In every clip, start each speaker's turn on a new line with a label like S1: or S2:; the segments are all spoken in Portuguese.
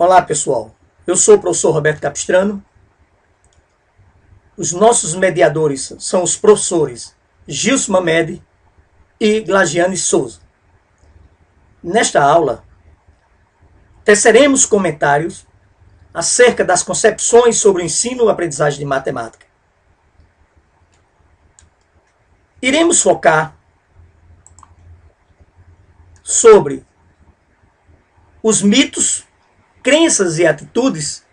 S1: Olá pessoal, eu sou o professor Roberto Capistrano. Os nossos mediadores são os professores Gilson Mamed e Glagiane Souza. Nesta aula, teceremos comentários acerca das concepções sobre o ensino e aprendizagem de matemática. Iremos focar sobre os mitos, crenças e atitudes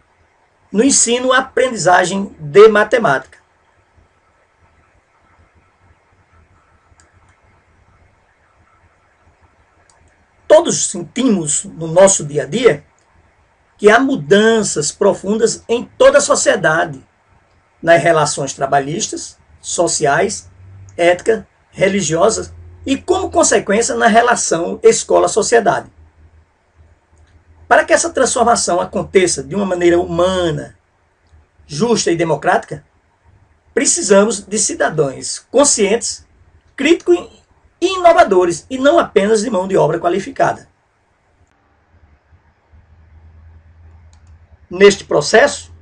S1: no ensino e aprendizagem de matemática. Todos sentimos no nosso dia a dia que há mudanças profundas em toda a sociedade, nas relações trabalhistas, sociais, ética, religiosas e, como consequência, na relação escola-sociedade. Para que essa transformação aconteça de uma maneira humana, justa e democrática, precisamos de cidadãos conscientes, críticos e inovadores, e não apenas de mão de obra qualificada. Neste processo,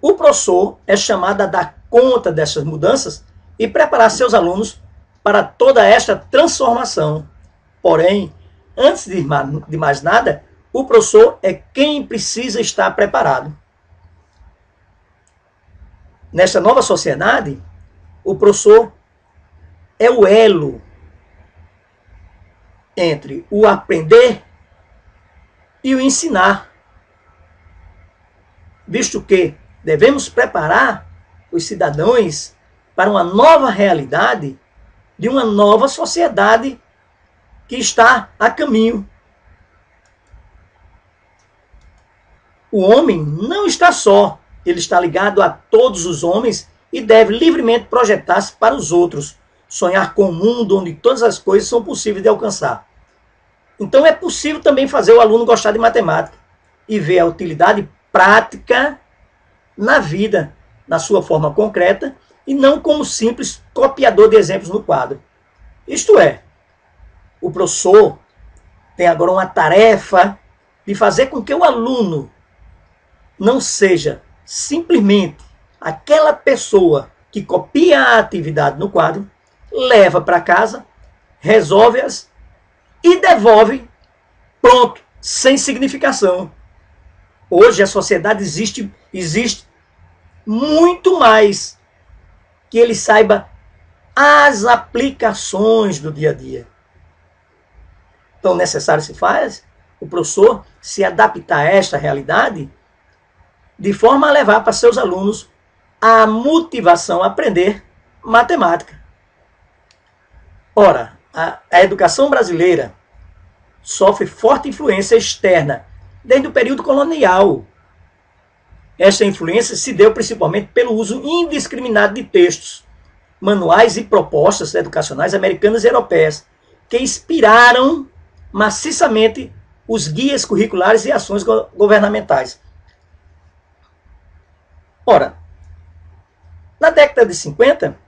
S1: o professor é chamado a dar conta dessas mudanças e preparar seus alunos para toda esta transformação. Porém, antes de mais nada, o professor é quem precisa estar preparado. Nesta nova sociedade, o professor é o elo entre o aprender e o ensinar, visto que devemos preparar os cidadãos para uma nova realidade de uma nova sociedade que está a caminho. O homem não está só, ele está ligado a todos os homens e deve livremente projetar-se para os outros, sonhar com um mundo onde todas as coisas são possíveis de alcançar. Então é possível também fazer o aluno gostar de matemática e ver a utilidade prática na vida, na sua forma concreta, e não como simples copiador de exemplos no quadro. Isto é, o professor tem agora uma tarefa de fazer com que o aluno não seja simplesmente aquela pessoa que copia a atividade no quadro, leva para casa, resolve-as e devolve pronto, sem significação. Hoje a sociedade existe muito mais que ele saiba as aplicações do dia a dia. Então, necessário se faz o professor se adaptar a esta realidade de forma a levar para seus alunos a motivação a aprender matemática. Ora, a educação brasileira sofre forte influência externa desde o período colonial. Esta influência se deu principalmente pelo uso indiscriminado de textos, manuais e propostas educacionais americanas e europeias, que inspiraram maciçamente os guias curriculares e ações governamentais. Ora, na década de 50,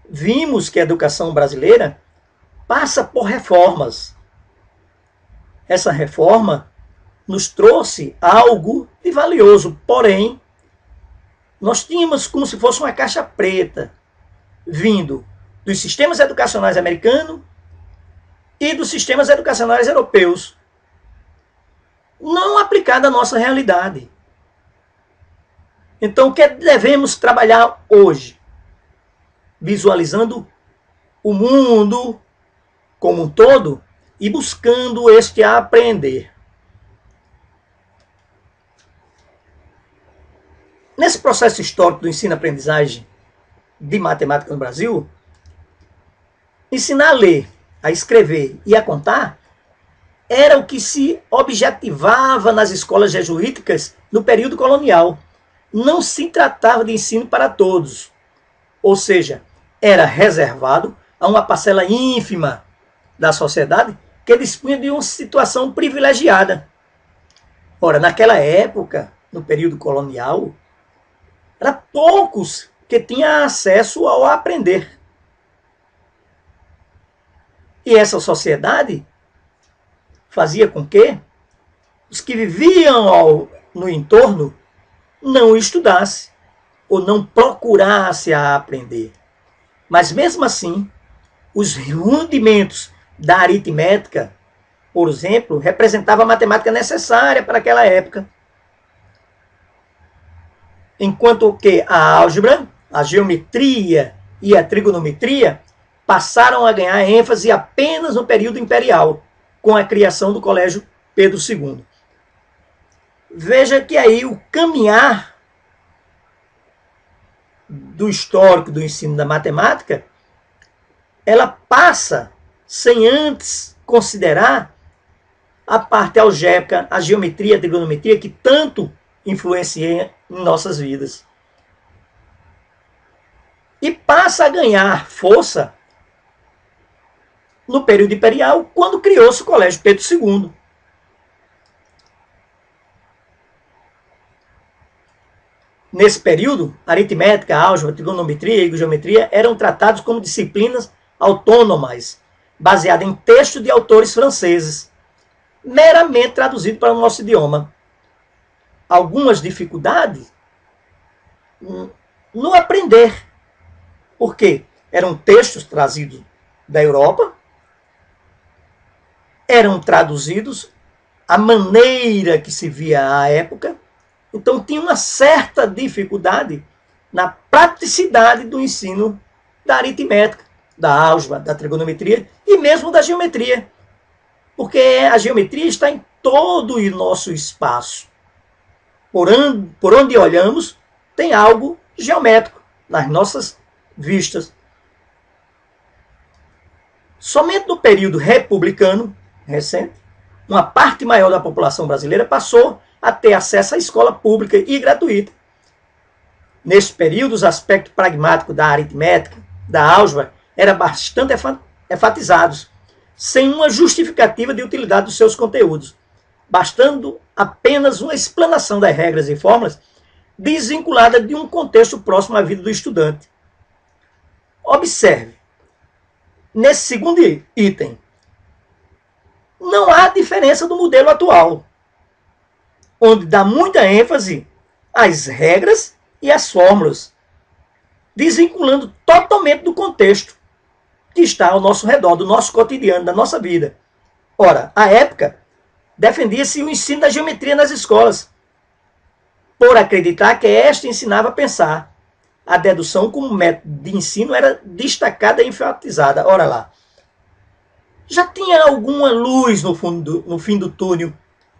S1: vimos que a educação brasileira passa por reformas. Essa reforma nos trouxe algo de valioso, porém, nós tínhamos como se fosse uma caixa preta, vindo dos sistemas educacionais americanos e dos sistemas educacionais europeus, não aplicada à nossa realidade. Então, o que devemos trabalhar hoje? Visualizando o mundo como um todo e buscando este aprender. Nesse processo histórico do ensino-aprendizagem de matemática no Brasil, ensinar a ler, a escrever e a contar era o que se objetivava nas escolas jesuíticas no período colonial. Não se tratava de ensino para todos, ou seja, era reservado a uma parcela ínfima da sociedade que dispunha de uma situação privilegiada. Ora, naquela época, no período colonial, eram poucos que tinham acesso ao aprender. E essa sociedade fazia com que os que viviam no entorno não estudasse ou não procurasse a aprender. Mas mesmo assim, os rudimentos da aritmética, por exemplo, representavam a matemática necessária para aquela época. Enquanto que a álgebra, a geometria e a trigonometria passaram a ganhar ênfase apenas no período imperial, com a criação do Colégio Pedro II. Veja que aí o caminhar do histórico do ensino da matemática, ela passa sem antes considerar a parte algébrica, a geometria, a trigonometria, que tanto influencia em nossas vidas. E passa a ganhar força no período imperial, quando criou-se o Colégio Pedro II. Nesse período, aritmética, álgebra, trigonometria e geometria eram tratados como disciplinas autônomas, baseadas em textos de autores franceses, meramente traduzidos para o nosso idioma. Algumas dificuldades no aprender, porque eram textos trazidos da Europa, eram traduzidos a maneira que se via à época, então tinha uma certa dificuldade na praticidade do ensino da aritmética, da álgebra, da trigonometria e mesmo da geometria, porque a geometria está em todo o nosso espaço. Por onde olhamos, tem algo geométrico nas nossas vistas. Somente no período republicano recente, uma parte maior da população brasileira passou a ter acesso à escola pública e gratuita. Nesse período, os aspectos pragmáticos da aritmética, da álgebra, eram bastante enfatizados, sem uma justificativa de utilidade dos seus conteúdos, bastando apenas uma explanação das regras e fórmulas desvinculada de um contexto próximo à vida do estudante. Observe, nesse segundo item, não há diferença do modelo atual, onde dá muita ênfase às regras e às fórmulas, desvinculando totalmente do contexto que está ao nosso redor, do nosso cotidiano, da nossa vida. Ora, à época, defendia-se o ensino da geometria nas escolas, por acreditar que esta ensinava a pensar. A dedução como método de ensino era destacada e enfatizada. Ora lá, já tinha alguma luz no fim do túnel,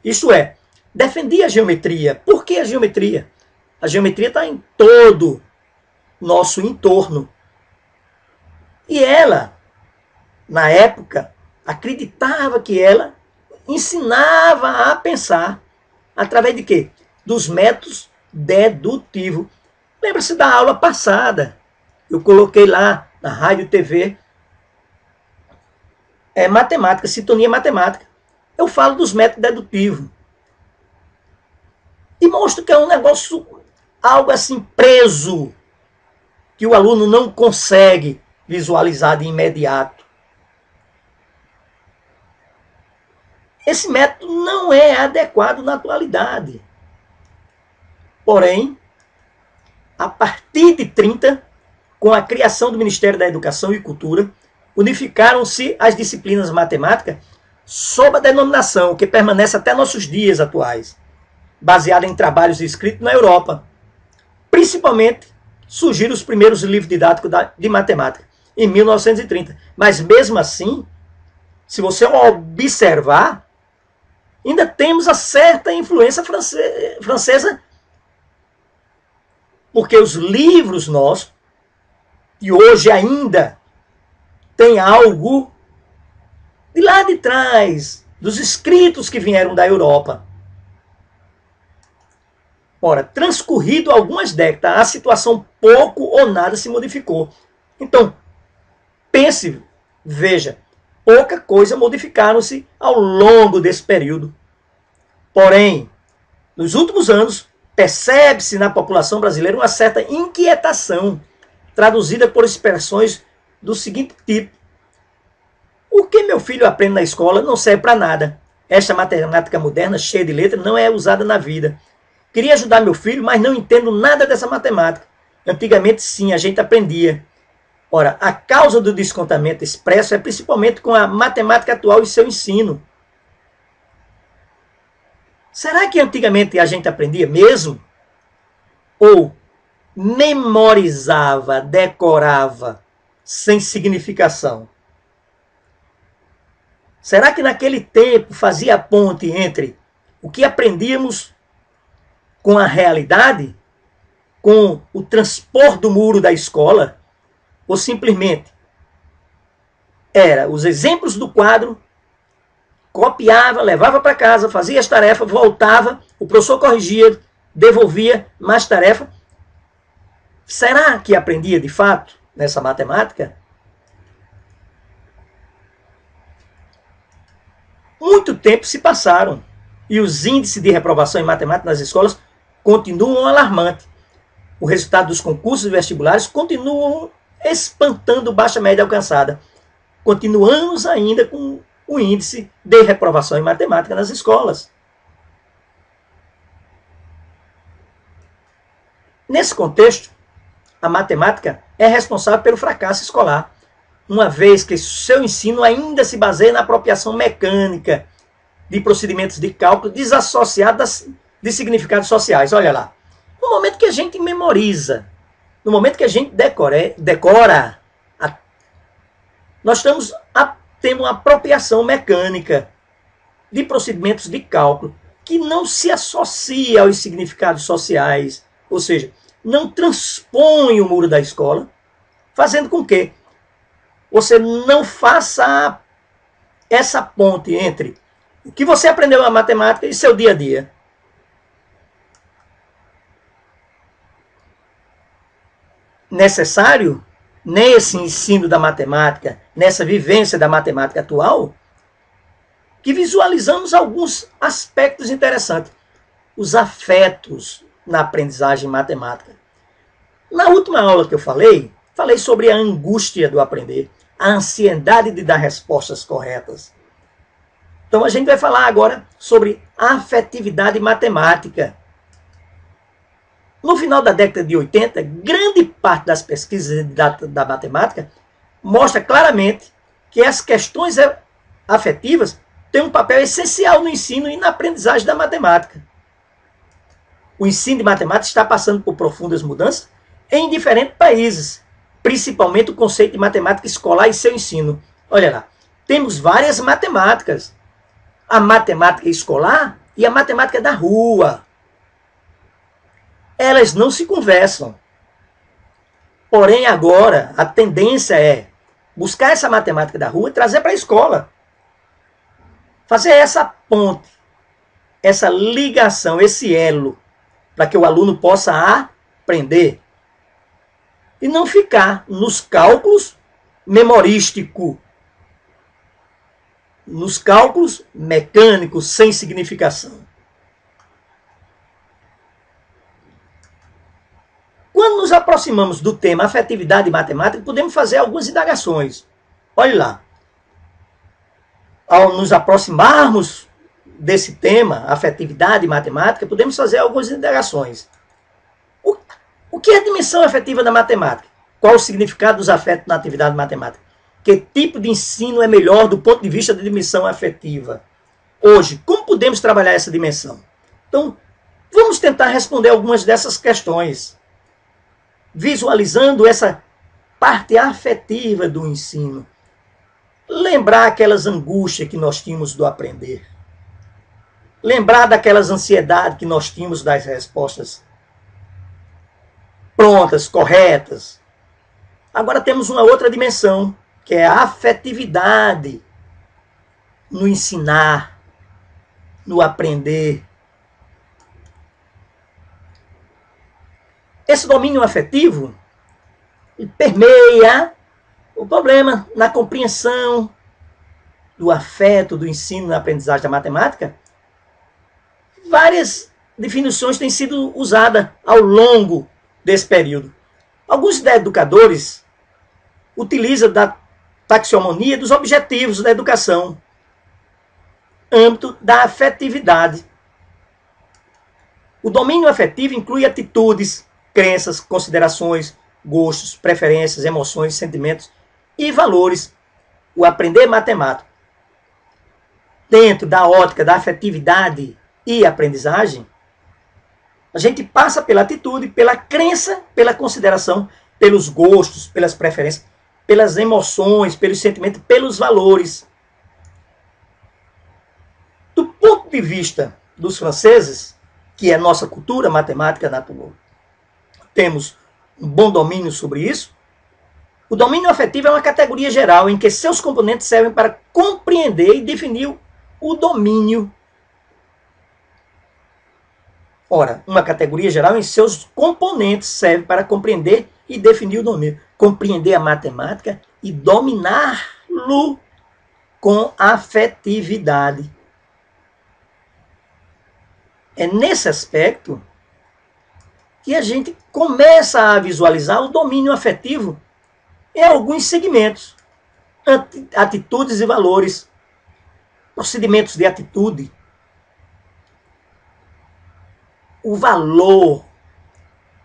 S1: isto é, defendia a geometria. Por que a geometria? A geometria está em todo nosso entorno. E ela, na época, acreditava que ela ensinava a pensar através de quê? Dos métodos dedutivos. Lembra-se da aula passada? Eu coloquei lá na rádio e TV matemática, sintonia matemática. Eu falo dos métodos dedutivos. E mostro que é um negócio, algo assim preso, que o aluno não consegue visualizar de imediato. Esse método não é adequado na atualidade. Porém, a partir de 30, com a criação do Ministério da Educação e Cultura, unificaram-se as disciplinas matemáticas sob a denominação que permanece até nossos dias atuais, baseada em trabalhos escritos na Europa. Principalmente, surgiram os primeiros livros didáticos de matemática, em 1930. Mas mesmo assim, se você observar, ainda temos a certa influência francesa, porque os livros nossos, e hoje ainda tem algo de lá de trás, dos escritos que vieram da Europa. Ora, transcorrido algumas décadas, a situação pouco ou nada se modificou. Então, pense, veja, pouca coisa modificaram-se ao longo desse período. Porém, nos últimos anos, percebe-se na população brasileira uma certa inquietação, traduzida por expressões do seguinte tipo: o que meu filho aprende na escola não serve para nada. Esta matemática moderna, cheia de letras, não é usada na vida. Queria ajudar meu filho, mas não entendo nada dessa matemática. Antigamente, sim, a gente aprendia. Ora, a causa do descontamento expresso é principalmente com a matemática atual e seu ensino. Será que antigamente a gente aprendia mesmo? Ou memorizava, decorava, sem significação? Será que naquele tempo fazia a ponte entre o que aprendíamos com a realidade, com o transpor do muro da escola, ou simplesmente era os exemplos do quadro, copiava, levava para casa, fazia as tarefas, voltava, o professor corrigia, devolvia mais tarefa? Será que aprendia de fato nessa matemática? Muito tempo se passaram e os índices de reprovação em matemática nas escolas continuam alarmantes. O resultado dos concursos vestibulares continuam espantando baixa média alcançada. Continuamos ainda com o índice de reprovação em matemática nas escolas. Nesse contexto, a matemática é responsável pelo fracasso escolar, uma vez que seu ensino ainda se baseia na apropriação mecânica de procedimentos de cálculo desassociados de significados sociais. Olha lá, no momento que a gente memoriza, no momento que a gente decora, nós estamos tendo uma apropriação mecânica de procedimentos de cálculo que não se associa aos significados sociais, ou seja, não transpõe o muro da escola, fazendo com que você não faça essa ponte entre o que você aprendeu na matemática e seu dia a dia. Necessário, nesse ensino da matemática, nessa vivência da matemática atual, que visualizamos alguns aspectos interessantes. Os afetos na aprendizagem matemática. Na última aula que eu falei sobre a angústia do aprender, a ansiedade de dar respostas corretas. Então a gente vai falar agora sobre afetividade matemática. No final da década de 80, grande parte das pesquisas da matemática mostra claramente que as questões afetivas têm um papel essencial no ensino e na aprendizagem da matemática. O ensino de matemática está passando por profundas mudanças em diferentes países, principalmente o conceito de matemática escolar e seu ensino. Olha lá, temos várias matemáticas. A matemática escolar e a matemática da rua. Elas não se conversam. Porém, agora, a tendência é buscar essa matemática da rua e trazer para a escola. Fazer essa ponte, essa ligação, esse elo, para que o aluno possa aprender. E não ficar nos cálculos memorísticos, nos cálculos mecânicos, sem significação. Quando nos aproximamos do tema afetividade matemática, podemos fazer algumas indagações. Olha lá. Ao nos aproximarmos desse tema, afetividade matemática, podemos fazer algumas indagações. O que é a dimensão afetiva da matemática? Qual o significado dos afetos na atividade matemática? Que tipo de ensino é melhor do ponto de vista da dimensão afetiva? Hoje, como podemos trabalhar essa dimensão? Então, vamos tentar responder algumas dessas questões, visualizando essa parte afetiva do ensino. Lembrar aquelas angústias que nós tínhamos do aprender. Lembrar daquelas ansiedades que nós tínhamos das respostas prontas, corretas. Agora temos uma outra dimensão, que é a afetividade no ensinar, no aprender. Esse domínio afetivo permeia o problema na compreensão do afeto, do ensino na aprendizagem da matemática. Várias definições têm sido usadas ao longo desse período. Alguns educadores utilizam da taxonomia dos objetivos da educação, âmbito da afetividade. O domínio afetivo inclui atitudes, crenças, considerações, gostos, preferências, emoções, sentimentos e valores. O aprender matemática dentro da ótica da afetividade e aprendizagem, a gente passa pela atitude, pela crença, pela consideração, pelos gostos, pelas preferências, pelas emoções, pelos sentimentos, pelos valores. Do ponto de vista dos franceses, que é nossa cultura matemática natural, temos um bom domínio sobre isso. O domínio afetivo é uma categoria geral em que seus componentes servem para compreender e definir o domínio. Ora, uma categoria geral em seus componentes serve para compreender e definir o domínio. Compreender a matemática e dominá-lo com afetividade. É nesse aspecto que a gente começa a visualizar o domínio afetivo em alguns segmentos, atitudes e valores, procedimentos de atitude, o valor,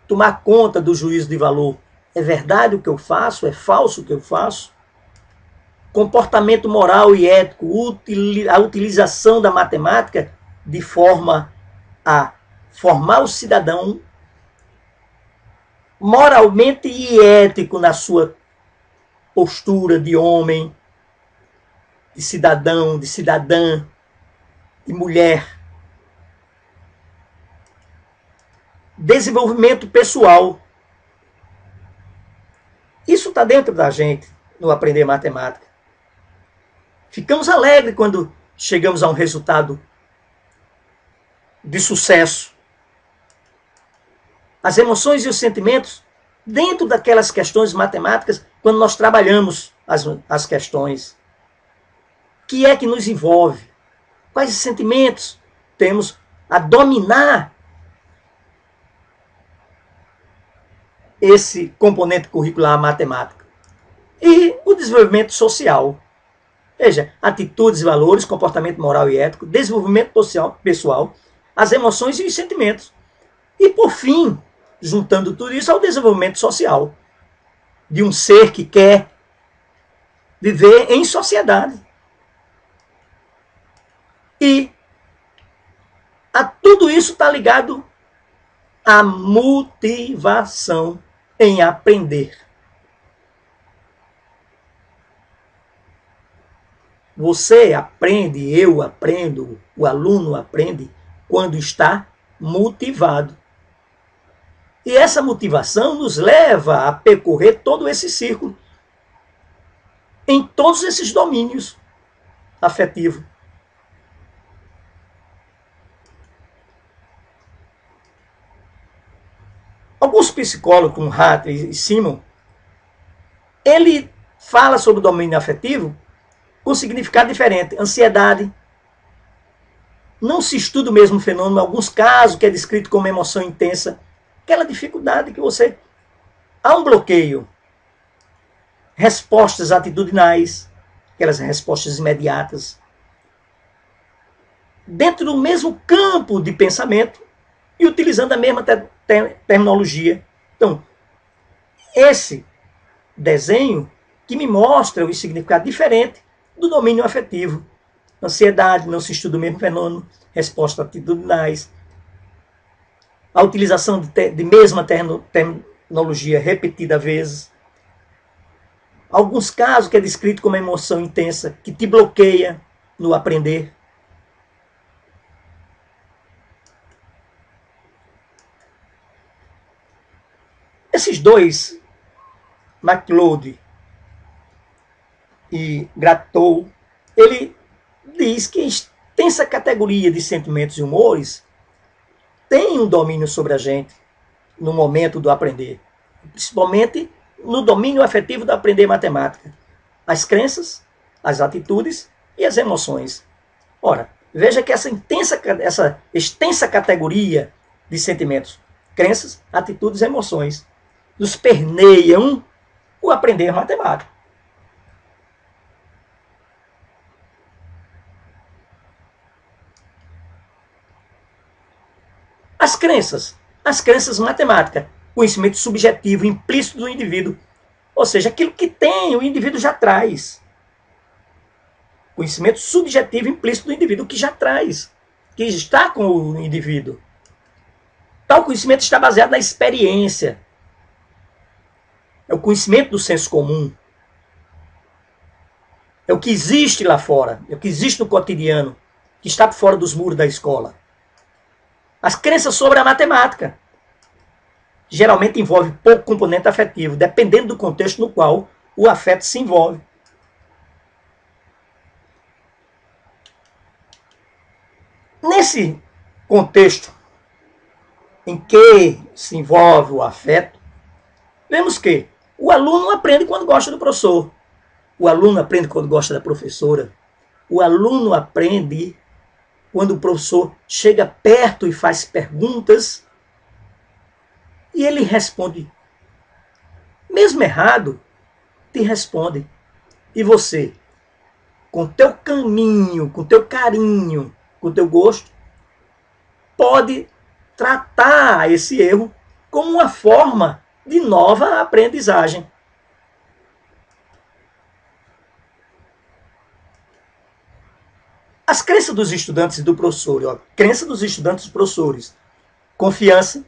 S1: tomar conta do juízo de valor. É verdade o que eu faço? É falso o que eu faço? Comportamento moral e ético, a utilização da matemática de forma a formar o cidadão moralmente e ético na sua postura de homem, de cidadão, de cidadã, de mulher. Desenvolvimento pessoal. Isso está dentro da gente no aprender matemática. Ficamos alegres quando chegamos a um resultado de sucesso. As emoções e os sentimentos dentro daquelas questões matemáticas, quando nós trabalhamos as questões. O que é que nos envolve? Quais sentimentos temos a dominar esse componente curricular matemático? E o desenvolvimento social. Veja, atitudes e valores, comportamento moral e ético, desenvolvimento pessoal, as emoções e os sentimentos. E, por fim, juntando tudo isso ao desenvolvimento social, de um ser que quer viver em sociedade. E a tudo isso está ligado à motivação em aprender. Você aprende, eu aprendo, o aluno aprende quando está motivado. E essa motivação nos leva a percorrer todo esse círculo em todos esses domínios afetivos. Alguns psicólogos, como Hartley e Simon, ele fala sobre o domínio afetivo com significado diferente. Ansiedade. Não se estuda o mesmo fenômeno. Em alguns casos, que é descrito como emoção intensa. Aquela dificuldade que você... Há um bloqueio. Respostas atitudinais. Aquelas respostas imediatas. Dentro do mesmo campo de pensamento e utilizando a mesma terminologia. Então, esse desenho que me mostra o significado diferente do domínio afetivo. Ansiedade, não se estuda o mesmo fenômeno, respostas atitudinais, a utilização de mesma terminologia repetida vezes. Alguns casos que é descrito como emoção intensa, que te bloqueia no aprender. Esses dois, MacLeod e Gratou, ele diz que a extensa categoria de sentimentos e humores tem um domínio sobre a gente no momento do aprender, principalmente no domínio afetivo do aprender matemática. As crenças, as atitudes e as emoções. Ora, veja que essa extensa categoria de sentimentos, crenças, atitudes e emoções nos permeiam o aprender matemática. As crenças. As crenças matemáticas, conhecimento subjetivo, implícito do indivíduo. Ou seja, aquilo que tem, o indivíduo já traz. Conhecimento subjetivo implícito do indivíduo que já traz, que está com o indivíduo. Tal conhecimento está baseado na experiência. É o conhecimento do senso comum. É o que existe lá fora, é o que existe no cotidiano, que está por fora dos muros da escola. As crenças sobre a matemática geralmente envolve pouco componente afetivo, dependendo do contexto no qual o afeto se envolve. Nesse contexto em que se envolve o afeto, vemos que o aluno aprende quando gosta do professor, o aluno aprende quando gosta da professora, o aluno aprende quando o professor chega perto e faz perguntas e ele responde, mesmo errado, te responde. E você, com teu caminho, com teu carinho, com teu gosto, pode tratar esse erro como uma forma de nova aprendizagem. As crenças dos estudantes e do professor, ó, crença dos estudantes e dos professores, confiança,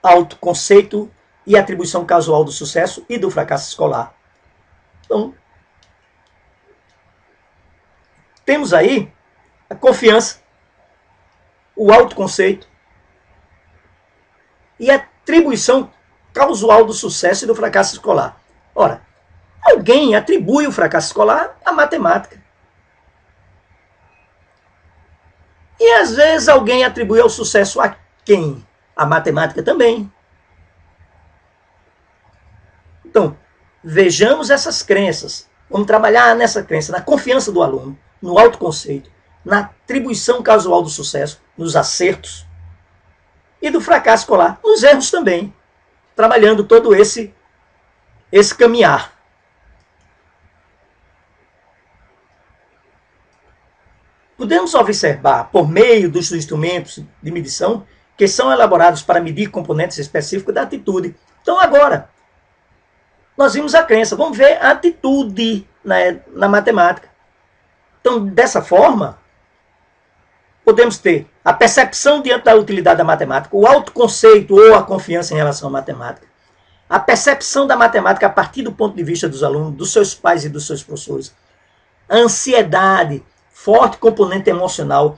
S1: autoconceito e atribuição casual do sucesso e do fracasso escolar. Então, temos aí a confiança, o autoconceito e a atribuição casual do sucesso e do fracasso escolar. Ora, alguém atribui o fracasso escolar à matemática. E às vezes alguém atribui ao sucesso a quem? A matemática também. Então, vejamos essas crenças. Vamos trabalhar nessa crença, na confiança do aluno, no autoconceito, na atribuição casual do sucesso, nos acertos e do fracasso escolar, nos erros também, trabalhando todo esse caminhar. Podemos observar, por meio dos instrumentos de medição, que são elaborados para medir componentes específicos da atitude. Então agora, nós vimos a crença, vamos ver a atitude na matemática. Então, dessa forma, podemos ter a percepção diante da utilidade da matemática, o autoconceito ou a confiança em relação à matemática, a percepção da matemática a partir do ponto de vista dos alunos, dos seus pais e dos seus professores, a ansiedade, forte componente emocional,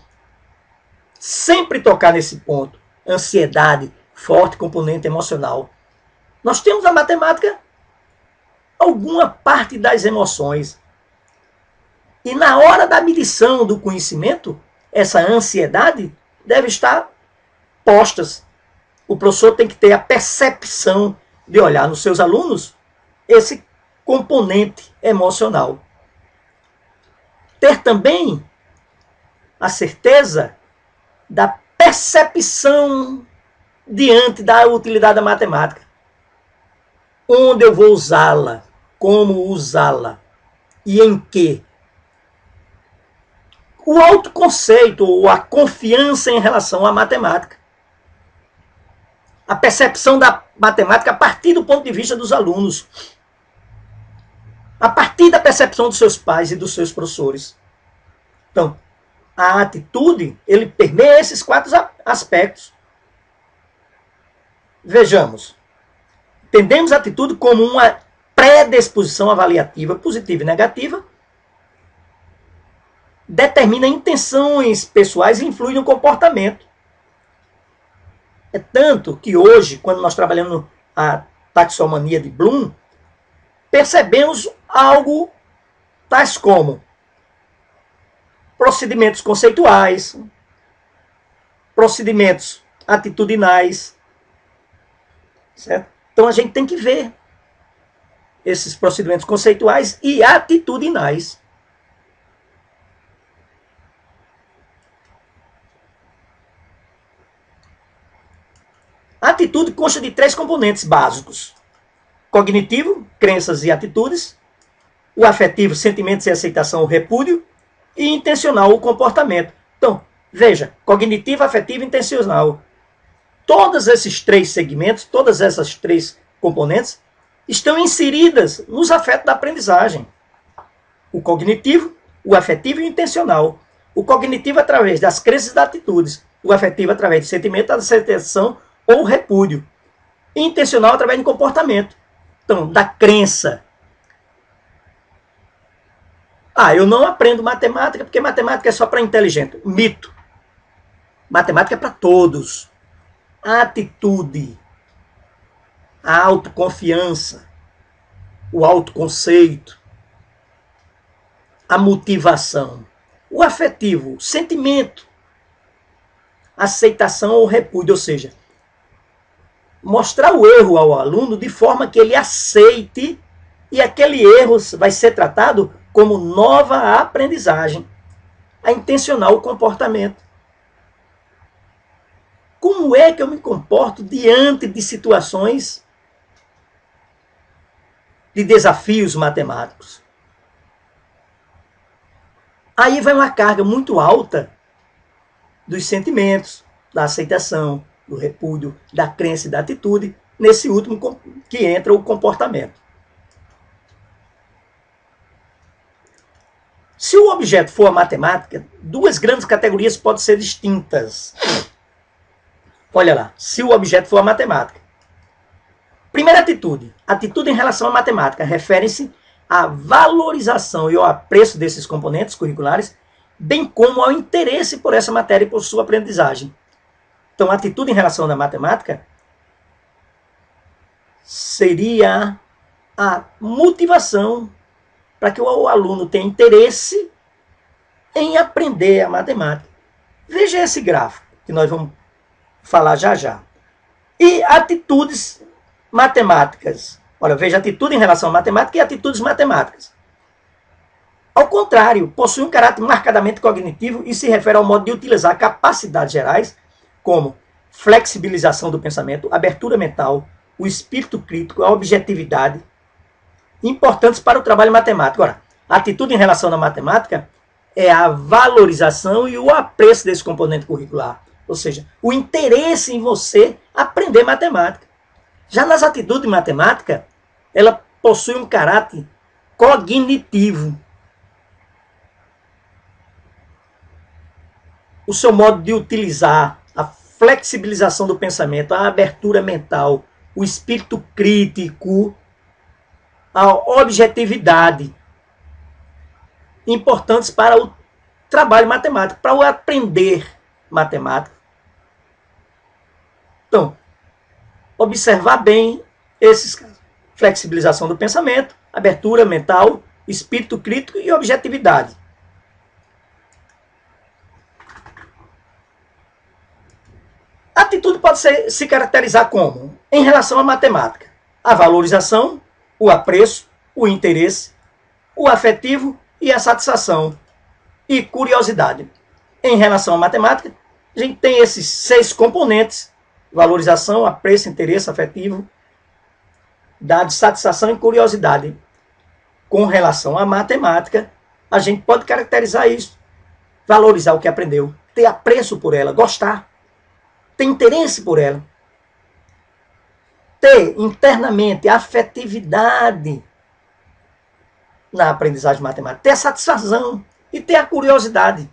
S1: sempre tocar nesse ponto, ansiedade, forte componente emocional. Nós temos na matemática alguma parte das emoções. E na hora da medição do conhecimento, essa ansiedade deve estar postas. O professor tem que ter a percepção de olhar nos seus alunos esse componente emocional. Ter também a certeza da percepção diante da utilidade da matemática. Onde eu vou usá-la? Como usá-la? E em que? O autoconceito ou a confiança em relação à matemática. A percepção da matemática a partir do ponto de vista dos alunos. A partir da percepção dos seus pais e dos seus professores. Então, a atitude, ele permeia esses 4 aspectos. Vejamos. Entendemos a atitude como uma predisposição avaliativa positiva e negativa, determina intenções pessoais e influi no comportamento. É tanto que hoje, quando nós trabalhamos a taxonomia de Bloom, percebemos algo tais como procedimentos conceituais, procedimentos atitudinais, certo? Então a gente tem que ver esses procedimentos conceituais e atitudinais. A atitude consta de 3 componentes básicos: cognitivo, crenças e atitudes; o afetivo, sentimentos e aceitação ou repúdio; e intencional, o comportamento. Então, veja, cognitivo, afetivo e intencional. todos esses três segmentos, todas essas três componentes, estão inseridas nos afetos da aprendizagem. O cognitivo, o afetivo e o intencional. O cognitivo através das crenças e das atitudes. O afetivo através do sentimento, da aceitação ou repúdio. E intencional através do comportamento. Então, da crença. Eu não aprendo matemática porque matemática é só para inteligente. Mito. Matemática é para todos. A atitude, a autoconfiança, o autoconceito, a motivação, o afetivo, o sentimento, aceitação ou repúdio, ou seja, mostrar o erro ao aluno de forma que ele aceite e aquele erro vai ser tratado como nova aprendizagem. A intencional, o comportamento. Como é que eu me comporto diante de situações de desafios matemáticos? Aí vai uma carga muito alta dos sentimentos, da aceitação, do repúdio, da crença e da atitude, nesse último que entra o comportamento. Se o objeto for a matemática, duas grandes categorias podem ser distintas. Olha lá, se o objeto for a matemática. Primeira atitude. Atitude em relação à matemática. Refere-se à valorização e ao apreço desses componentes curriculares, bem como ao interesse por essa matéria e por sua aprendizagem. Então, a atitude em relação à matemática seria a motivação para que o aluno tenha interesse em aprender a matemática. Veja esse gráfico, que nós vamos falar já já. E atitudes matemáticas. Olha, veja atitude em relação à matemática e atitudes matemáticas. Ao contrário, possui um caráter marcadamente cognitivo e se refere ao modo de utilizar capacidades gerais, como flexibilização do pensamento, abertura mental, o espírito crítico, a objetividade, importantes para o trabalho matemático. Agora, a atitude em relação à matemática é a valorização e o apreço desse componente curricular. Ou seja, o interesse em você aprender matemática. Já nas atitudes de matemática, ela possui um caráter cognitivo. O seu modo de utilizar a flexibilização do pensamento, a abertura mental, o espírito crítico, a objetividade, importantes para o trabalho matemático, para o aprender matemática. Então, observar bem esses casos. Flexibilização do pensamento, abertura mental, espírito crítico e objetividade. A atitude pode se caracterizar como, em relação à matemática, a valorização, o apreço, o interesse, o afetivo e a satisfação e curiosidade. Em relação à matemática, a gente tem esses 6 componentes: valorização, apreço, interesse, afetivo, dado, satisfação e curiosidade. Com relação à matemática, a gente pode caracterizar isso: valorizar o que aprendeu, ter apreço por ela, gostar, ter interesse por ela, ter internamente afetividade na aprendizagem matemática, ter a satisfação e ter a curiosidade.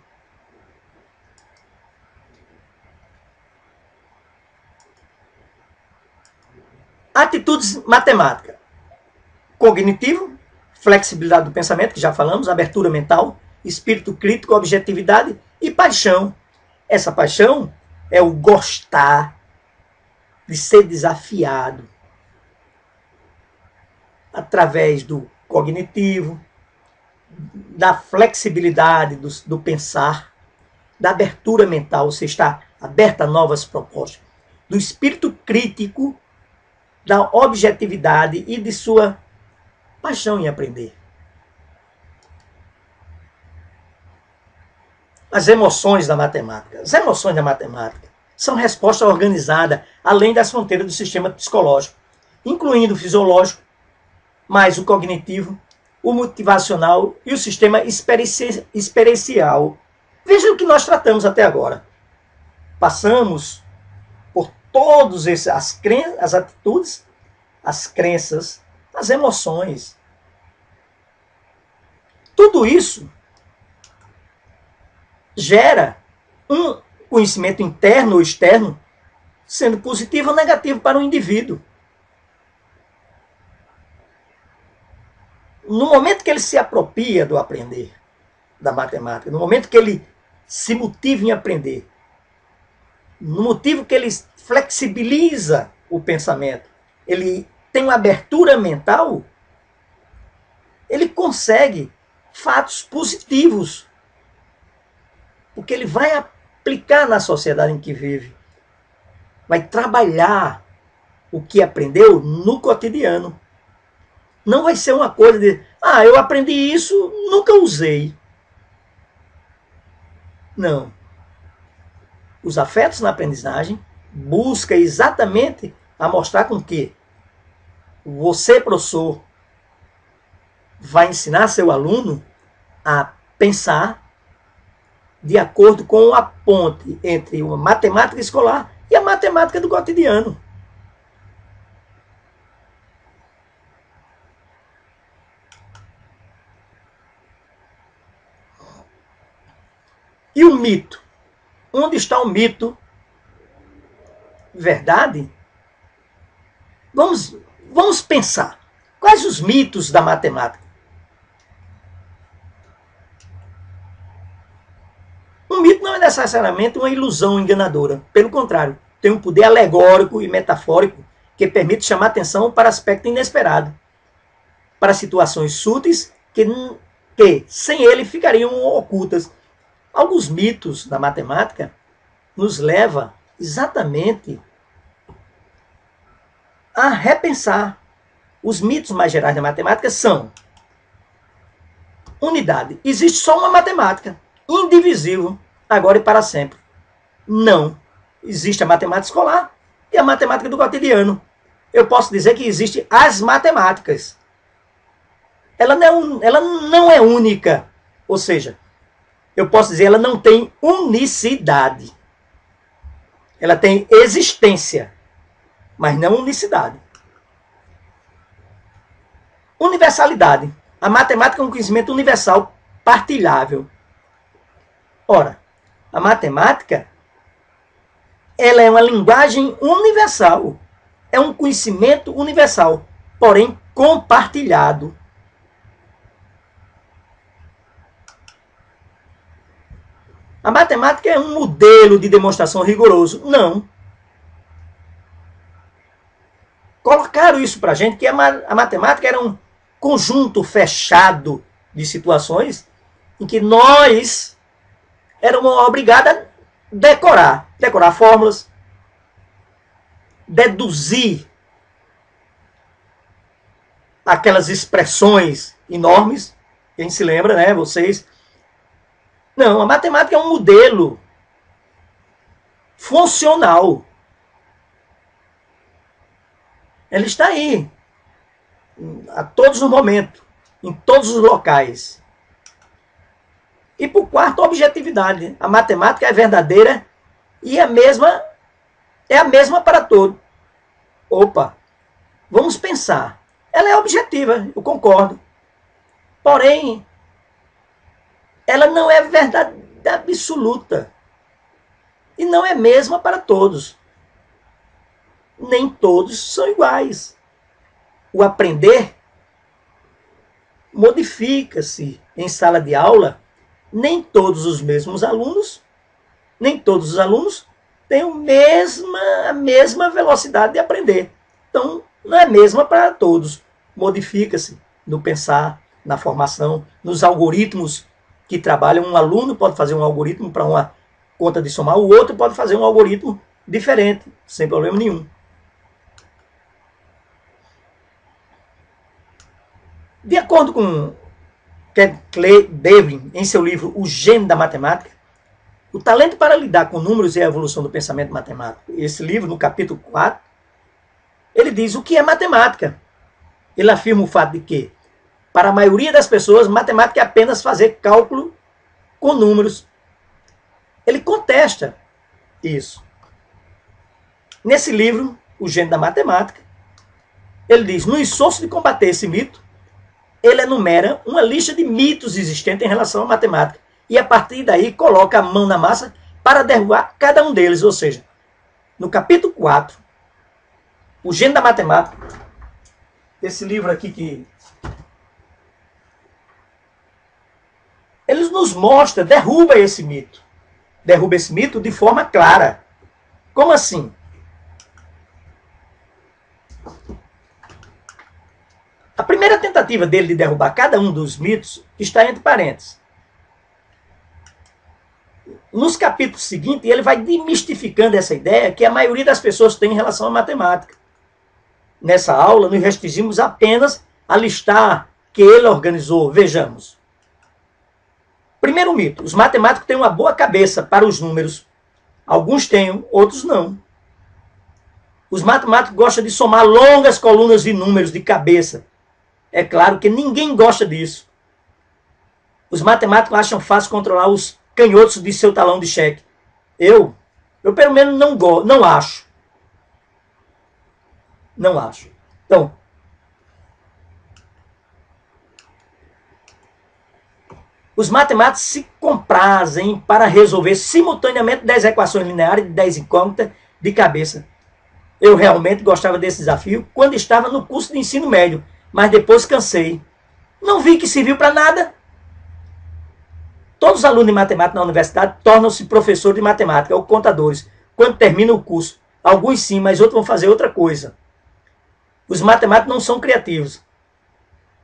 S1: Atitudes matemáticas. Cognitivo, flexibilidade do pensamento, que já falamos, abertura mental, espírito crítico, objetividade e paixão. Essa paixão é o gostar de ser desafiado através do cognitivo, da flexibilidade do pensar, da abertura mental, você está aberto a novas propostas, do espírito crítico, da objetividade e de sua paixão em aprender. As emoções da matemática. As emoções da matemática são resposta organizada além das fronteiras do sistema psicológico, incluindo o fisiológico, mais o cognitivo, o motivacional e o sistema experiencial. Veja o que nós tratamos até agora. Passamos por todas as atitudes, as crenças, as emoções. Tudo isso gera um conhecimento interno ou externo, sendo positivo ou negativo para o indivíduo. No momento que ele se apropria do aprender, da matemática, no momento que ele se motiva em aprender, no motivo que ele flexibiliza o pensamento, ele tem uma abertura mental, ele consegue fatos positivos, porque ele vai aplicar na sociedade em que vive, vai trabalhar o que aprendeu no cotidiano. Não vai ser uma coisa de, eu aprendi isso, nunca usei. Não. Os afetos na aprendizagem busca exatamente a mostrar com que você, professor, vai ensinar seu aluno a pensar de acordo com a ponte entre a matemática escolar e a matemática do cotidiano. E o mito? Onde está o mito? Verdade? Vamos pensar. Quais os mitos da matemática? Um mito não é necessariamente uma ilusão enganadora. Pelo contrário, tem um poder alegórico e metafórico que permite chamar atenção para aspecto inesperado, para situações súteis que sem ele ficariam ocultas. Alguns mitos da matemática nos levam exatamente a repensar. Os mitos mais gerais da matemática são: unidade. Existe só uma matemática, indivisível, agora e para sempre. Não. Existe a matemática escolar e a matemática do cotidiano. Eu posso dizer que existem as matemáticas. Ela não é única. Ou seja, eu posso dizer, ela não tem unicidade. Ela tem existência, mas não unicidade. Universalidade. A matemática é um conhecimento universal, partilhável. Ora, a matemática, ela é uma linguagem universal. É um conhecimento universal, porém compartilhado. A matemática é um modelo de demonstração rigoroso? Não. Colocaram isso para a gente, que a matemática era um conjunto fechado de situações em que nós éramos obrigados a decorar fórmulas, deduzir aquelas expressões enormes, quem se lembra, né, vocês. Não, a matemática é um modelo funcional. Ela está aí, a todos os momentos, em todos os locais. E por quarto, objetividade. A matemática é verdadeira e é a mesma para todos. Opa, vamos pensar. Ela é objetiva, eu concordo. Porém, ela não é verdade absoluta. E não é mesma para todos. Nem todos são iguais. O aprender modifica-se em sala de aula. Nem todos os mesmos alunos, nem todos os alunos têm a mesma velocidade de aprender. Então, não é a mesma para todos. Modifica-se no pensar, na formação, nos algoritmos que trabalham. Um aluno pode fazer um algoritmo para uma conta de somar, o outro pode fazer um algoritmo diferente, sem problema nenhum. De acordo com Clay Devlin, em seu livro O Gênio da Matemática, o talento para lidar com números e a evolução do pensamento matemático. Esse livro, no capítulo 4, ele diz o que é matemática. Ele afirma o fato de que, para a maioria das pessoas, matemática é apenas fazer cálculo com números. Ele contesta isso. Nesse livro, O Gênio da Matemática, ele diz, no esforço de combater esse mito, ele enumera uma lista de mitos existentes em relação à matemática. E a partir daí coloca a mão na massa para derrubar cada um deles. Ou seja, no capítulo 4, O Gênio da Matemática, esse livro aqui que ele nos mostra, derruba esse mito. Derruba esse mito de forma clara. Como assim? A primeira tentativa dele de derrubar cada um dos mitos está entre parênteses. Nos capítulos seguintes, ele vai demistificando essa ideia que a maioria das pessoas tem em relação à matemática. Nessa aula, nos restringimos apenas a listar que ele organizou. Vejamos. Primeiro mito. Os matemáticos têm uma boa cabeça para os números. Alguns têm, outros não. Os matemáticos gostam de somar longas colunas de números de cabeça. É claro que ninguém gosta disso. Os matemáticos acham fácil controlar os canhotos de seu talão de cheque. Eu pelo menos não acho. Não acho. Então, os matemáticos se comprazem para resolver simultaneamente 10 equações lineares de 10 incógnitas de cabeça. Eu realmente gostava desse desafio quando estava no curso de ensino médio, mas depois cansei. Não vi que serviu para nada. Todos os alunos de matemática na universidade tornam-se professores de matemática ou contadores quando terminam o curso. Alguns sim, mas outros vão fazer outra coisa. Os matemáticos não são criativos.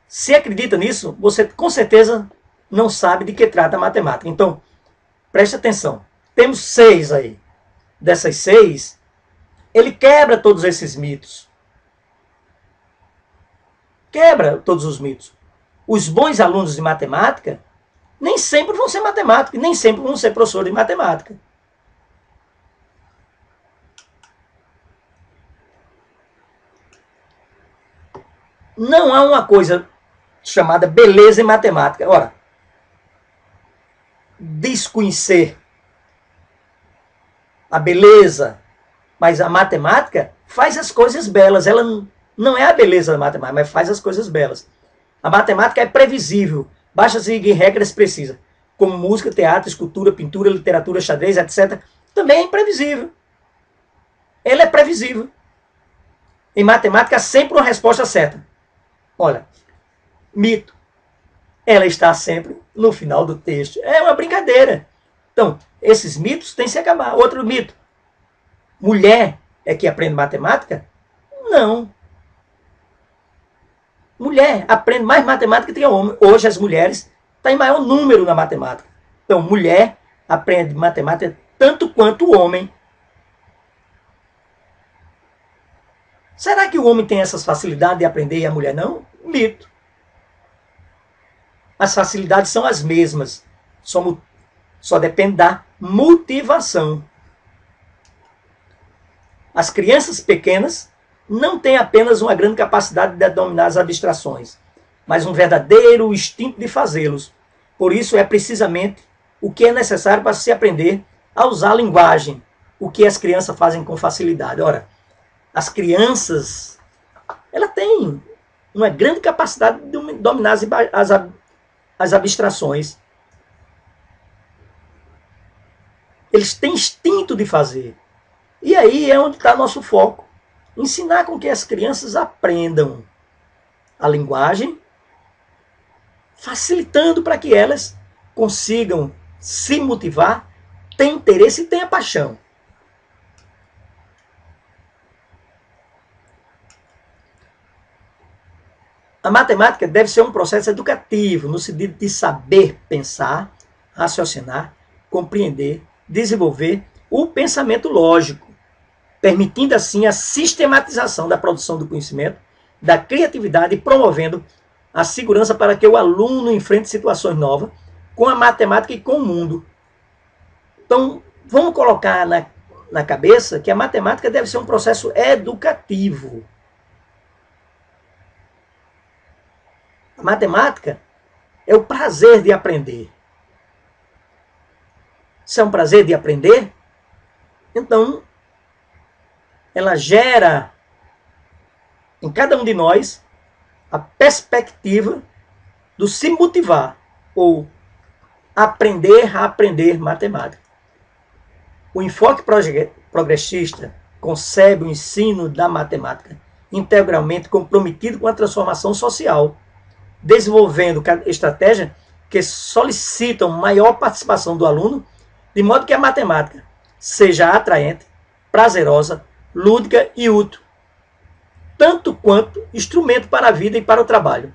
S1: Se acredita nisso, você com certeza não sabe de que trata a matemática. Então, preste atenção. Temos 6 aí. Dessas 6, ele quebra todos esses mitos. Quebra todos os mitos. Os bons alunos de matemática nem sempre vão ser matemáticos, nem sempre vão ser professores de matemática. Não há uma coisa chamada beleza em matemática. Ora, desconhecer a beleza, mas a matemática faz as coisas belas. Ela não é a beleza da matemática, mas faz as coisas belas. A matemática é previsível, basta seguir regras precisas, como música, teatro, escultura, pintura, literatura, xadrez, etc. Também é imprevisível. Ele é previsível. Em matemática há sempre uma resposta certa. Olha, mito. Ela está sempre no final do texto. É uma brincadeira. Então, esses mitos têm que se acabar. Outro mito. Mulher é que aprende matemática? Não. Mulher aprende mais matemática que homem. Hoje as mulheres estão em maior número na matemática. Então, mulher aprende matemática tanto quanto o homem. Será que o homem tem essas facilidades de aprender e a mulher não? Mito. As facilidades são as mesmas. Só depende da motivação. As crianças pequenas não têm apenas uma grande capacidade de dominar as abstrações, mas um verdadeiro instinto de fazê-los. Por isso é precisamente o que é necessário para se aprender a usar a linguagem, o que as crianças fazem com facilidade. Ora, as crianças, ela tem uma grande capacidade de dominar as abstrações. Eles têm instinto de fazer. E aí é onde está nosso foco. Ensinar com que as crianças aprendam a linguagem, facilitando para que elas consigam se motivar, tenham interesse e tenham paixão. A matemática deve ser um processo educativo, no sentido de saber pensar, raciocinar, compreender, desenvolver o pensamento lógico, permitindo assim a sistematização da produção do conhecimento, da criatividade e promovendo a segurança para que o aluno enfrente situações novas com a matemática e com o mundo. Então, vamos colocar na cabeça que a matemática deve ser um processo educativo. A matemática é o prazer de aprender. Se é um prazer de aprender, então ela gera em cada um de nós a perspectiva do se motivar ou aprender a aprender matemática. O enfoque progressista concebe o ensino da matemática integralmente comprometido com a transformação social, desenvolvendo estratégias que solicitam maior participação do aluno, de modo que a matemática seja atraente, prazerosa, lúdica e útil, tanto quanto instrumento para a vida e para o trabalho.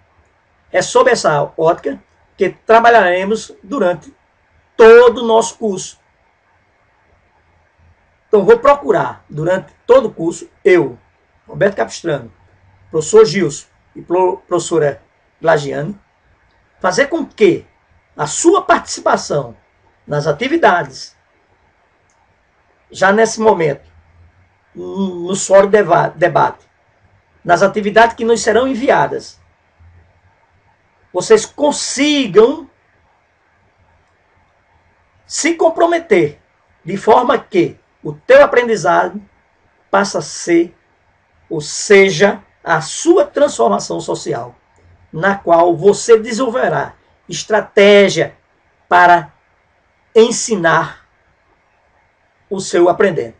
S1: É sob essa ótica que trabalharemos durante todo o nosso curso. Então, vou procurar, durante todo o curso, eu, Roberto Capistrano, professor Gilson e professora Glagiane, fazer com que a sua participação nas atividades, já nesse momento, no fórum debate, nas atividades que nos serão enviadas, vocês consigam se comprometer de forma que o teu aprendizado passa a ser, ou seja, a sua transformação social, na qual você desenvolverá estratégia para ensinar o seu aprendente.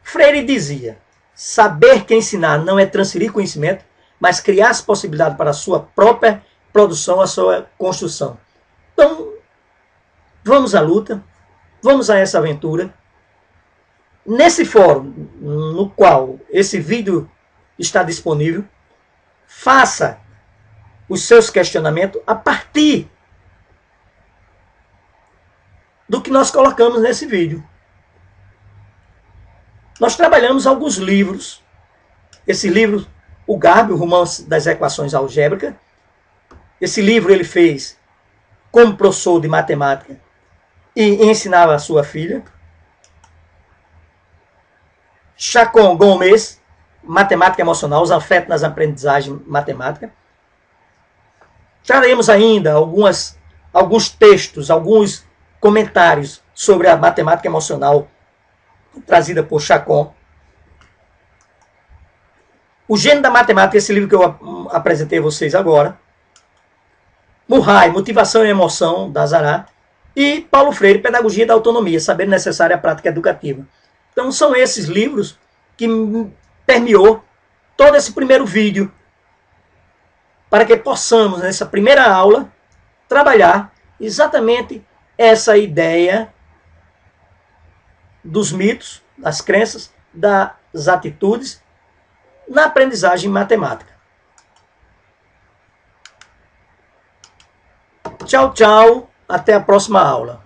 S1: Freire dizia: saber que ensinar não é transferir conhecimento, mas criar as possibilidades para a sua própria produção, a sua construção. Então, vamos à luta, vamos a essa aventura. Nesse fórum, no qual esse vídeo está disponível, faça os seus questionamentos a partir do que nós colocamos nesse vídeo. Nós trabalhamos alguns livros. Esse livro, o Garbe, o Romance das Equações Algébricas. Esse livro ele fez como professor de matemática e ensinava a sua filha. Chacon Gomes, Matemática Emocional, os afetos nas aprendizagens matemáticas. Traremos ainda alguns textos, alguns comentários sobre a matemática emocional trazida por Chacon. O Gênio da Matemática, esse livro que eu apresentei a vocês agora. Murray, Motivação e Emoção, da Azará. E Paulo Freire, Pedagogia da Autonomia, Saber Necessário à Prática Educativa. Então são esses livros que permeou todo esse primeiro vídeo, para que possamos, nessa primeira aula, trabalhar exatamente essa ideia dos mitos, das crenças, das atitudes na aprendizagem matemática. Tchau, tchau. Até a próxima aula.